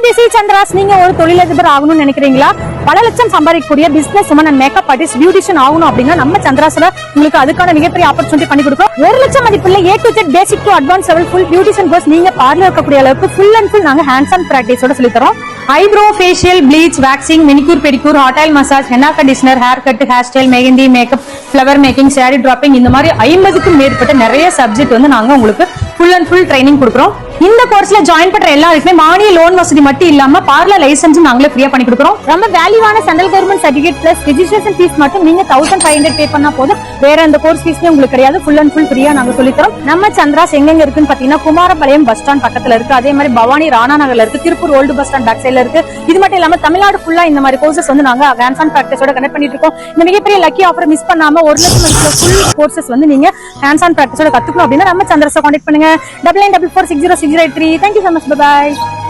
Hi this is Chandra's. நீங்க ஒரு தொழிலதிபர் ஆகணும்னு நினைக்கிறீங்களா? பல லட்சம் சம்பாதிக்கக்கூடிய business woman and makeup artist beautician ஆகணும் அப்படின்னா நம்ம சந்திராஸ்ல உங்களுக்கு அதுக்கான மிகப்பெரிய ஆப்பர்ச்சுனிட்டி பண்ணி கொடுக்கும். 1 லட்சம் மதிப்புள்ள A to Z basic to advance level full beautician course நீங்க பார்லர் இருக்கக்கூடிய அளவுக்கு ஃபுல் அண்ட் ஃபுல் நாங்க ஹேண்ட்ஸ் ஆன் பிராக்டிஸோட சொல்லி தரோம். Eyebrow, facial, bleach, waxing, manicure, pedicure, hot oil massage, henna conditioner, hair cut, hair style, mehndi, makeup, flower making, sorry dropping, இந்த மாதிரி 50க்கும் மேற்பட்ட நிறைய சப்ஜெக்ட் வந்து நாங்க உங்களுக்கு ஃபுல் அண்ட் ஃபுல் ட்ரைனிங் கொடுக்குறோம். இந்த கோர்ஸ்ல ஜாயின் பண்ற எல்லாருக்குமே மானிய லோன் வசதி மட்டும் இல்லாம பார்லர் லைசன்ஸ் நாங்களே ஃப்ரீயா பண்ணி கொடுக்குறோம். ரொம்ப வேல்யூவான central government certificate plus registration fees மட்டும் நீங்க 1500 பே பண்ணா போதும். வேற எந்த கோர்ஸ் ஃபீஸ்மே உங்களுக்கு கிடையாது. ஃபுல் அண்ட் ஃபுல் ஃப்ரீயா நாங்க சொல்லி தரோம். நம்ம சந்திராஸ் எங்க இருக்குன்னு பாத்தீங்கன்னா குமாரபாளையம் பஸ் ஸ்டாண்ட் பக்கத்துல இருக்கு. அதே மாதிரி பவானி ராணா நகர்ல இருக்கு. Tiruppur old bus stand back சைடுல இருக்கு. இது மட்டும் இல்லாம தமிழ்நாடு ஃபுல்லா இந்த மாதிரி கோர்சஸ் வந்து நாங்க ஹேண்ட்ஸ் ஆன் பிராக்டிஸோட கனெக்ட் பண்ணிட்டு இருக்கோம். இந்த மிகப்பெரிய லக்கி ஆஃபர் மிஸ் பண்ணாம 1 லட்சம் மதிப்புள்ள ஃபுல் கோர்சஸ் வந்து நீங்க ஹேண்ட்ஸ் ஆன் பிராக்டிஸோட கத்துக்கணும் அப்படின்னா நம்ம சந்திராஸை கான்டாக்ட் பண்ணுங்க. 9944606083. Thank you so much. Bye bye.